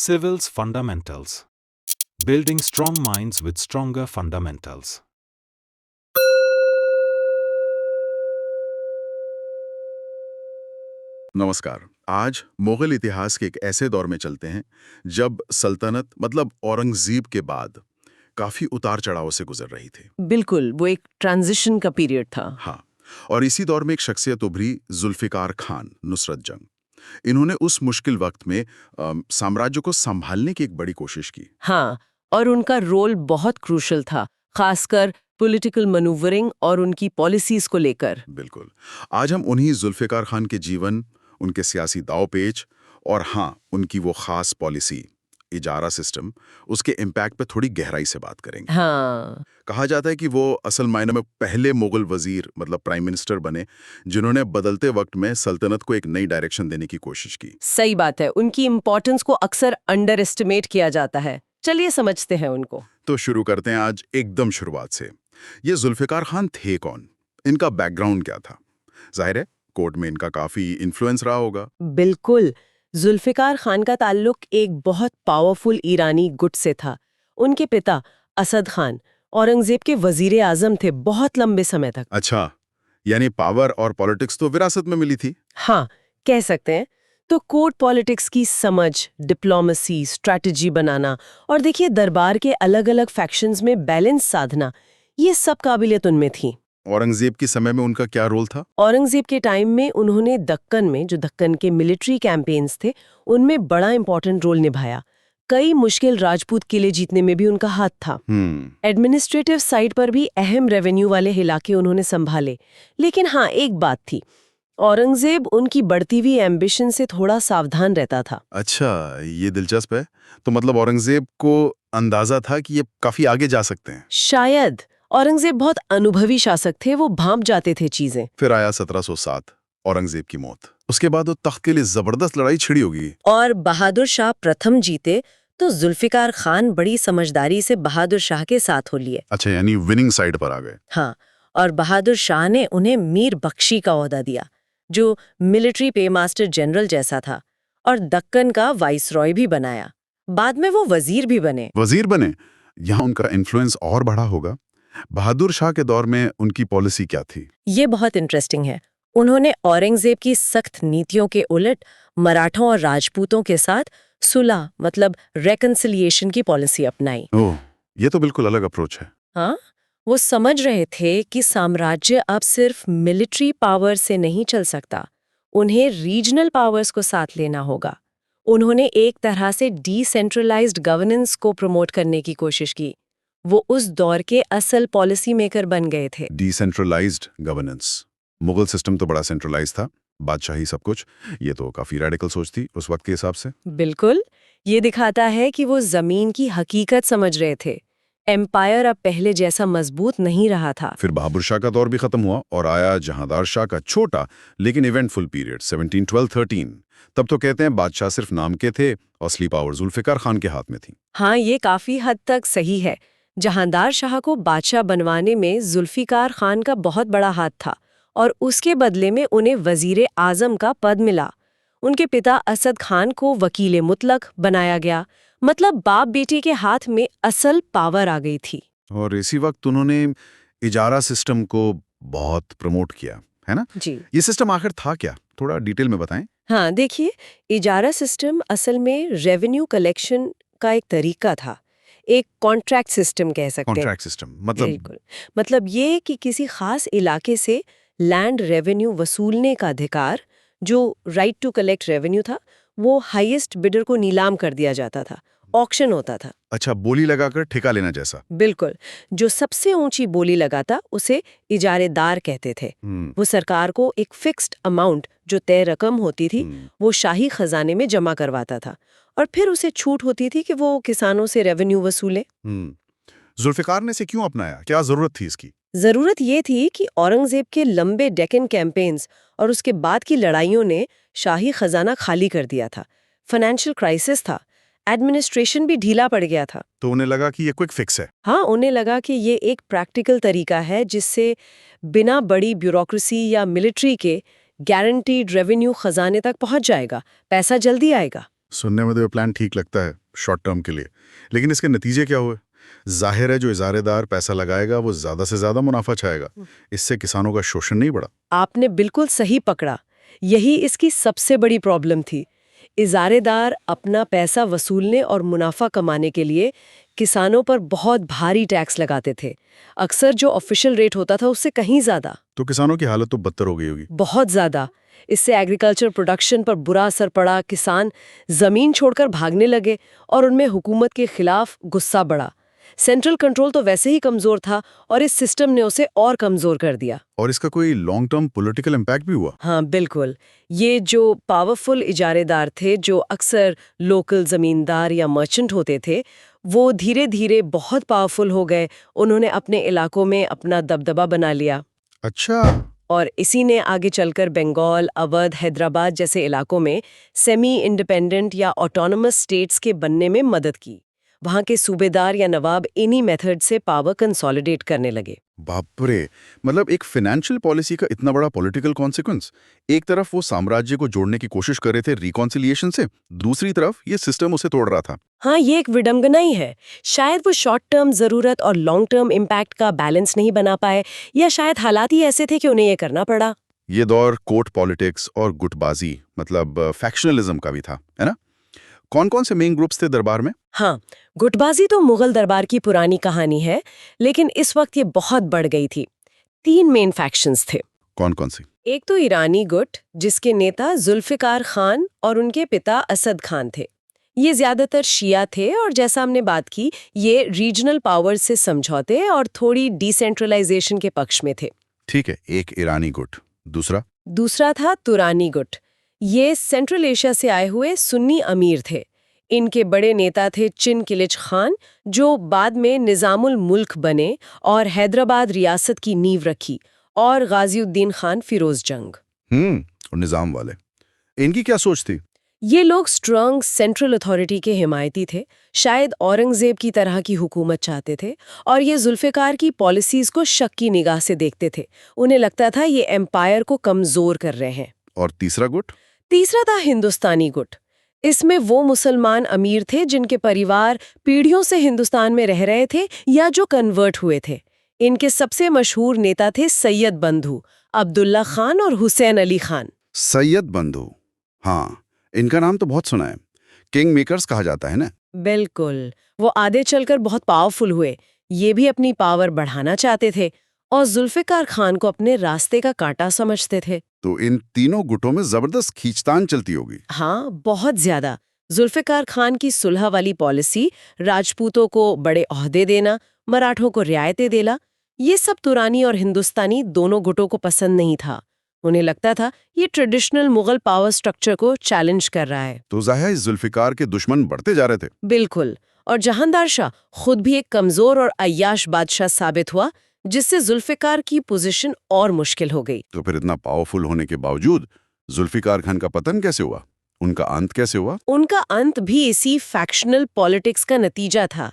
Civil's Fundamentals. Building Strong Minds with Stronger Fundamentals. नमस्कार। आज मुगल इतिहास के एक ऐसे दौर में चलते हैं जब सल्तनत मतलब औरंगजेब के बाद काफी उतार चढ़ाव से गुजर रही थी। बिल्कुल, वो एक ट्रांजिशन का पीरियड था। हाँ, और इसी दौर में एक शख्सियत उभरी, जुल्फिकार खान, नुसरत जंग। इन्होंने उस मुश्किल वक्त में साम्राज्य को संभालने की एक बड़ी कोशिश की। हाँ, और उनका रोल बहुत क्रूशल था, खासकर पॉलिटिकल मैनूवरिंग और उनकी पॉलिसीज को लेकर। बिल्कुल। आज हम उन्हीं जुल्फिकार खान के जीवन, उनके सियासी दांव-पेच और हाँ, उनकी वो खास पॉलिसी, इजारा सिस्टम, उसके इम्पैक्ट पे थोड़ी गहराई से बात करेंगे। हाँ, कहा जाता है कि वो असल मायने में पहले मुगल वजीर मतलब प्राइम मिनिस्टर बने जिन्होंने बदलते वक्त में सल्तनत को एक नई डायरेक्शन देने की कोशिश की। सही बात है। उनकी इम्पोर्टेंस को अक्सर अंडर एस्टिमेट किया जाता है। चलिए समझते हैं उनको। तो शुरू करते हैं आज एकदम शुरुआत से। ये जुल्फिकार खान थे कौन? इनका बैकग्राउंड क्या था? जाहिर है कोर्ट में इनका काफी इन्फ्लुएंस रहा होगा। बिल्कुल, जुल्फिकार खान का ताल्लुक एक बहुत पावरफुल ईरानी गुट से था। उनके पिता असद खान औरंगजेब के वजीर आजम थे बहुत लंबे समय तक। अच्छा, यानी पावर और पॉलिटिक्स तो विरासत में मिली थी। हाँ, कह सकते हैं। तो कोर्ट पॉलिटिक्स की समझ, डिप्लोमेसी, स्ट्रैटेजी बनाना और देखिए दरबार के अलग-अलग फैक्शंस में बैलेंस साधना, ये सब काबिलियत उनमें थी। औरंगजेब के समय में उनका क्या रोल था? औरंगजेब के टाइम में उन्होंने दक्कन में, जो दक्कन के मिलिट्री कैंपेन्स थे, उनमें बड़ा इंपॉर्टेंट रोल निभाया। कई मुश्किल राजपूत किले जीतने में भी उनका हाथ था। एडमिनिस्ट्रेटिव साइड पर भी अहम रेवेन्यू वाले इलाके उन्होंने संभाले। लेकिन हाँ, एक बात थी, औरंगजेब उनकी बढ़ती हुई एम्बिशन से थोड़ा सावधान रहता था। अच्छा, ये दिलचस्प है। तो मतलब औरंगजेब को अंदाजा था कि ये काफी आगे जा सकते हैं। शायद औरंगजेब बहुत अनुभवी शासक थे, वो भांप जाते थे चीजें। फिर आया 1707, औरंगजेब की मौत। उसके बाद वो तख्त के लिए जबरदस्त लड़ाई छिड़ी होगी। और बहादुर शाह प्रथम जीते तो जुल्फिकार खान बड़ी समझदारी से बहादुर शाह के साथ हो लिए। अच्छा, यानी विनिंग साइड पर आ गए। हाँ, और बहादुर शाह ने उन्हें मीर बख्शी का ओहदा दिया, जो मिलिट्री पेमास्टर जनरल जैसा था, और दक्कन का वाइसरॉय भी बनाया। बाद में वो वजीर भी बने। वजीर बने, यहाँ उनका इन्फ्लुएंस और बढ़ा होगा। बहादुर शाह के दौर में उनकी पॉलिसी क्या थी? ये बहुत इंटरेस्टिंग है। उन्होंने औरंगजेब की सख्त नीतियों के उलट मराठों और राजपूतों के साथ सुलह मतलब रेकन्सिलिएशन की पॉलिसी अपनाई। ओह, ये तो बिल्कुल अलग अप्रोच है। हाँ, वो समझ रहे थे कि साम्राज्य अब सिर्फ मिलिट्री पावर से नहीं चल सकता, उन्हें रीजनल पावर्स को साथ लेना होगा। उन्होंने एक तरह से डिसेंट्रलाइज्ड गवर्नेंस को प्रमोट करने की कोशिश की। वो उस दौर के असल पॉलिसी मेकर बन गए थे। Decentralised governance. मुगल सिस्टम तो बड़ा सेंट्रलाइज था, बादशाही सब कुछ। ये तो काफी रेडिकल सोच थी उस वक्त के हिसाब से। बिल्कुल, ये दिखाता है कि वो जमीन की हकीकत समझ रहे थे। एम्पायर अब पहले जैसा मजबूत नहीं रहा था। फिर बहादुर शाह का दौर भी खत्म हुआ और आया जहांदार शाह का छोटा लेकिन इवेंटफुल पीरियड 1712-13। तब तो कहते हैं बादशाह सिर्फ नाम के थे, असली पावर जुल्फिकार खान के हाथ में थी। हाँ, ये काफी हद तक सही है। जहांदार शाह को बादशाह बनवाने में जुल्फिकार खान का बहुत बड़ा हाथ था और उसके बदले में उन्हें वजीर आजम का पद मिला। उनके पिता असद खान को वकील मुतलक बनाया गया, मतलब बाप बेटी के हाथ में असल पावर आ गई थी। और इसी वक्त उन्होंने इजारा सिस्टम को बहुत प्रमोट किया, है ना? जी ये सिस्टम आखिर था क्या? थोड़ा डिटेल में बताएं। हाँ, देखिए, इजारा सिस्टम असल में रेवेन्यू कलेक्शन का एक तरीका था। एक कॉन्ट्रैक्ट सिस्टम कह सकते हैं। कॉन्ट्रैक्ट सिस्टम मतलब? बिल्कुल, मतलब ये कि किसी खास इलाके से लैंड रेवेन्यू वसूलने का अधिकार, जो राइट टू कलेक्ट रेवेन्यू था, वो हाईएस्ट बिडर को नीलाम कर दिया जाता था, ऑक्शन होता था। अच्छा, बोली लगाकर ठेका लेना जैसा। बिल्कुल, जो सबसे ऊंची बोली लगाता उसे इजारेदार कहते थे। वो सरकार को एक फिक्स्ड अमाउंट, जो तय रकम होती थी, वो शाही खजाने में जमा करवाता था और फिर उसे छूट होती थी कि वो किसानों से रेवेन्यू वसूले। जुल्फिकार ने इसे क्यों अपनाया? क्या जरूरत थी इसकी? जरूरत ये थी कि औरंगजेब के लंबे डेक्कन कैंपेन्स और उसके बाद की लड़ाइयों ने शाही खजाना खाली कर दिया था। फाइनेंशियल क्राइसिस था, एडमिनिस्ट्रेशन भी ढीला पड़ गया था। तो उन्हें लगा कि ये क्विक फिक्स है। हाँ, उन्हें लगा कि ये एक प्रैक्टिकल तरीका है जिससे बिना बड़ी ब्यूरोक्रेसी या मिलिट्री के गारंटीड रेवेन्यू खजाने तक पहुंच जाएगा, पैसा जल्दी आएगा। सुनने में तो ये प्लान ठीक लगता है शॉर्ट टर्म के लिए, लेकिन इसके नतीजे क्या हुए? जाहिर है जो इजारेदार पैसा लगाएगा वो ज्यादा से ज्यादा मुनाफा छाएगा। इससे किसानों का शोषण नहीं बढ़ा? आपने बिल्कुल सही पकड़ा। यही इसकी सबसे बड़ी प्रॉब्लम थी। इजारेदार अपना पैसा वसूलने और मुनाफा कमाने के लिए किसानों पर बहुत भारी टैक्स लगाते थे, अक्सर जो ऑफिशियल रेट होता था उससे कहीं ज्यादा। तो किसानों की हालत तो बदतर हो गई होगी। बहुत ज्यादा। इससे एग्रीकल्चर प्रोडक्शन पर बुरा असर पड़ा, किसान जमीन छोड़कर भागने लगे और उनमें हुकूमत के खिलाफ गुस्सा बढ़ा। सेंट्रल कंट्रोल तो वैसे ही कमजोर था और इस सिस्टम ने उसे और कमजोर कर दिया। और इसका कोई लॉन्ग टर्म पॉलिटिकल इम्पैक्ट भी हुआ? हाँ बिल्कुल। ये जो पावरफुल इजारेदार थे, जो अक्सर लोकल जमींदार या मर्चेंट होते थे, वो धीरे धीरे बहुत पावरफुल हो गए। उन्होंने अपने इलाकों में अपना दबदबा बना लिया। अच्छा। और इसी ने आगे चलकर बंगाल, अवध, हैदराबाद जैसे इलाकों में सेमी इंडिपेंडेंट या ऑटोनमस स्टेट्स के बनने में मदद की। वहां के सूबेदार या नवाब इन्हीं मेथड से पावर कंसोलिडेट करने लगे। बाप रे, मतलब एक फाइनेंशियल पॉलिसी का इतना बड़ा पॉलिटिकल कॉन्सिक्वेंस। एक तरफ वो साम्राज्य को जोड़ने की कोशिश कर रहे थे रिकॉन्सिलिएशन से, दूसरी तरफ ये सिस्टम उसे तोड़ रहा था। हाँ, ये एक विडंबना ही है। शायद वो शॉर्ट टर्म जरूरत और लॉन्ग टर्म इम्पैक्ट का बैलेंस नहीं बना पाए, या शायद हालात ही ऐसे थे कि उन्हें ये करना पड़ा। ये दौर कोर्ट पॉलिटिक्स और गुटबाजी मतलब फैक्शनलिज्म का भी था, है ना? कौन कौन से मेन ग्रुप्स थे दरबार में? हाँ, गुटबाजी तो मुगल दरबार की पुरानी कहानी है, लेकिन इस वक्त ये बहुत बढ़ गई थी। 3 मेन फैक्शंस थे। कौन कौन सी? एक तो ईरानी गुट, जिसके नेता जुल्फिकार खान और उनके पिता असद खान थे। ये ज्यादातर शिया थे और जैसा हमने बात की, ये रीजनल पावर से समझौते और थोड़ी डिसेंट्रलाइजेशन के पक्ष में थे। ठीक है, एक ईरानी गुट। दूसरा था तुरानी गुट। ये सेंट्रल एशिया से आए हुए सुन्नी अमीर थे। इनके बड़े नेता थे चिन किलिच खान, जो बाद में निजामुल मुल्क बने और हैदराबाद रियासत की नींव रखी, और गाजिउद्दीन खान फिरोज जंग। और निजाम वाले, इनकी क्या सोच थी? ये लोग स्ट्रांग सेंट्रल अथॉरिटी के हिमायती थे, शायद औरंगजेब की तरह की हुकूमत चाहते थे, और ये जुल्फिकार की पॉलिसीज को शक की निगाह से देखते थे। उन्हें लगता था ये एम्पायर को कमजोर कर रहे हैं। और तीसरा गुट? तीसरा था हिंदुस्तानी गुट। इसमें वो मुसलमान अमीर थे जिनके परिवार पीढ़ियों से हिंदुस्तान में रह रहे थे या जो कन्वर्ट हुए थे। इनके सबसे मशहूर नेता थे सैयद बंधु, अब्दुल्ला खान और हुसैन अली खान। सैयद बंधु, हाँ, इनका नाम तो बहुत सुना है। किंग मेकर्स कहा जाता है ना? बिल्कुल। वो आगे चलकर बहुत पावरफुल हुए। ये भी अपनी पावर बढ़ाना चाहते थे और जुल्फिकार खान को अपने रास्ते का कांटा समझते थे। तो इन तीनों गुटों में जबरदस्त खींचतान चलती होगी। हाँ, बहुत ज्यादा। जुल्फिकार खान की सुलह वाली पॉलिसी, राजपूतों को बड़े ओहदे देना, मराठों को रियायतें देना, ये सब तुरानी और हिंदुस्तानी दोनों गुटों को पसंद नहीं था। उन्हें लगता था ये ट्रेडिशनल मुगल पावर स्ट्रक्चर को चैलेंज कर रहा है। तो ज़ाहिर जुल्फिकार के दुश्मन बढ़ते जा रहे थे। बिल्कुल। और जहांदार शाह खुद भी एक कमजोर और अय्याश बादशाह साबित हुआ, जिससे जुल्फिकार की पोजीशन और मुश्किल हो गई। तो फिर इतना पावरफुल होने के बावजूद जुल्फिकार खान का पतन कैसे हुआ? उनका अंत कैसे हुआ? उनका अंत भी इसी फैक्शनल पॉलिटिक्स का नतीजा था।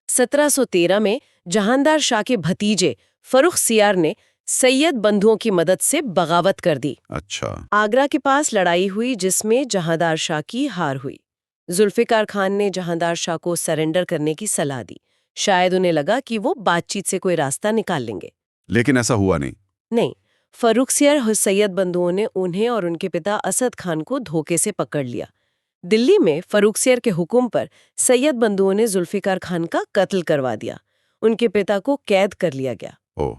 1713 में जहांदार शाह के भतीजे फर्रुखसियार ने सैयद बंधुओं की मदद से बगावत कर दी। अच्छा। आगरा के पास लड़ाई हुई जिसमें जहांदार शाह की हार हुई। जुल्फिकार खान ने जहांदार शाह को सरेंडर करने की सलाह दी। शायद उन्हें लगा कि वो बातचीत से कोई रास्ता निकाल लेंगे। लेकिन ऐसा हुआ नहीं। फर्रुखसियार और सैयद बंधुओं ने उन्हें और उनके पिता असद खान को धोखे से पकड़ लिया। दिल्ली में फर्रुखसियार के हुक्म पर सैयद बंधुओं ने जुल्फिकार खान का कत्ल करवा दिया। उनके पिता को कैद कर लिया गया। ओह,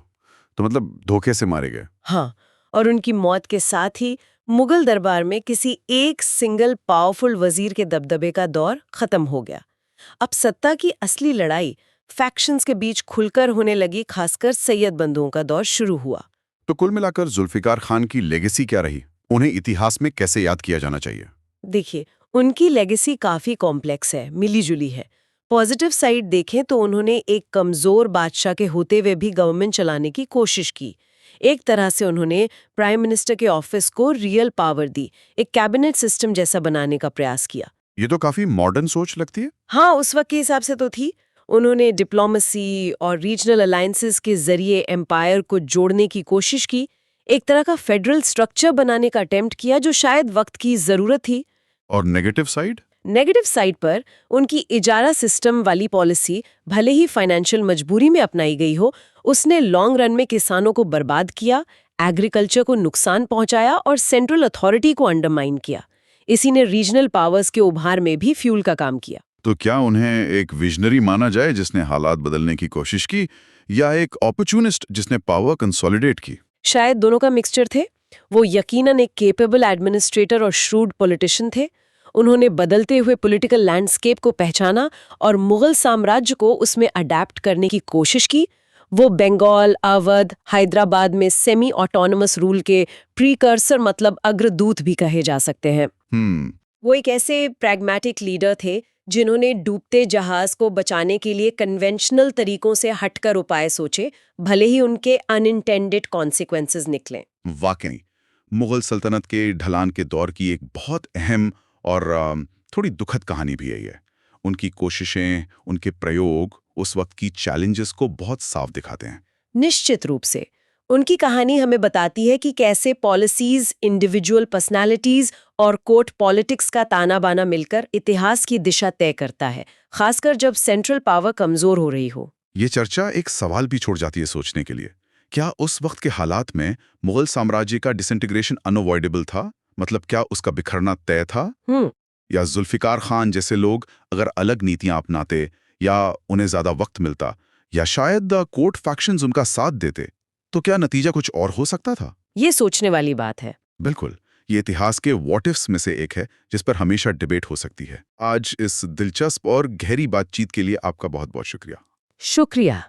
तो मतलब धोखे से मारे गए। हाँ, और उनकी मौत के साथ ही मुगल दरबार में किसी एक सिंगल पावरफुल वजीर के दबदबे का दौर खत्म हो गया। अब सत्ता की असली लड़ाई फैक्शंस के बीच खुलकर होने लगी, खासकर सैयद बंधुओं का दौर शुरू हुआ। तो कुल मिलाकर जुल्फिकार खान की लेगेसी क्या रही? उन्हें इतिहास में कैसे याद किया जाना चाहिए? देखिए, उनकी लेगेसी काफी कॉम्प्लेक्स है, मिलीजुली है। पॉजिटिव साइड देखें तो उन्होंने एक कमजोर बादशाह के होते हुए भी गवर्नमेंट चलाने की कोशिश की। एक तरह से उन्होंने प्राइम मिनिस्टर के ऑफिस को रियल पावर दी, एक कैबिनेट सिस्टम जैसा बनाने का प्रयास किया। ये तो काफी मॉडर्न सोच लगती है। हाँ, उस वक्त के हिसाब से तो थी। उन्होंने डिप्लोमेसी और रीजनल अलायंसेस के जरिए एम्पायर को जोड़ने की कोशिश की, एक तरह का फेडरल स्ट्रक्चर बनाने का अटेम्प्ट किया जो शायद वक्त की जरूरत थी। और नेगेटिव साइड? नेगेटिव साइड पर उनकी इजारा सिस्टम वाली पॉलिसी भले ही फाइनेंशियल मजबूरी में अपनाई गई हो, उसने लॉन्ग रन में किसानों को बर्बाद किया, एग्रीकल्चर को नुकसान पहुंचाया और सेंट्रल अथॉरिटी को अंडरमाइन किया। इसी ने रीजनल पावर्स के उभार में भी फ्यूल का काम किया। तो क्या उन्हें एक विजनरी माना जाए जिसने हालात बदलने की कोशिश की, या एक अपॉर्चुनिस्ट जिसने पावर कंसोलिडेट की? शायद दोनों का मिक्सचर थे। वो यकीनन एक केपेबल एडमिनिस्ट्रेटर और श्रूड पॉलिटिशियन थे। उन्होंने बदलते हुए पॉलिटिकल लैंडस्केप को पहचाना और मुगल साम्राज्य को उसमें अडैप्ट करने की कोशिश की। वो बंगाल, अवध, हैदराबाद में सेमी ऑटोनमस रूल के प्रीकर्सर मतलब अग्रदूत भी कहे जा सकते हैं। वो एक ऐसे प्रैग्मेटिक लीडर थे जिन्होंने डूबते जहाज को बचाने के लिए कन्वेंशनल तरीकों से हटकर उपाय सोचे, भले ही उनके अनइंटेंडेड कॉन्सिक्वेंसेस निकले। वाकई मुगल सल्तनत के ढलान के दौर की एक बहुत अहम और थोड़ी दुखद कहानी भी है ये। उनकी कोशिशें, उनके प्रयोग उस वक्त की चैलेंजेस को बहुत साफ दिखाते हैं। निश्चित रूप से उनकी कहानी हमें बताती है कि कैसे पॉलिसीज, इंडिविजुअल पर्सनालिटीज और कोर्ट पॉलिटिक्स का ताना बाना मिलकर इतिहास की दिशा तय करता है, खासकर जब सेंट्रल पावर कमजोर हो रही हो। ये चर्चा एक सवाल भी छोड़ जाती है सोचने के लिए, क्या उस वक्त के हालात में मुगल साम्राज्य का डिसइंटीग्रेशन अनअवॉइडेबल था? मतलब क्या उसका बिखरना तय था? या जुल्फिकार खान जैसे लोग अगर अलग नीतियां अपनाते, या उन्हें ज्यादा वक्त मिलता, या शायद कोर्ट फैक्शंस उनका साथ देते, तो क्या नतीजा कुछ और हो सकता था? ये सोचने वाली बात है। बिल्कुल, ये इतिहास के व्हाट इफ्स में से एक है जिस पर हमेशा डिबेट हो सकती है। आज इस दिलचस्प और गहरी बातचीत के लिए आपका बहुत बहुत शुक्रिया। शुक्रिया।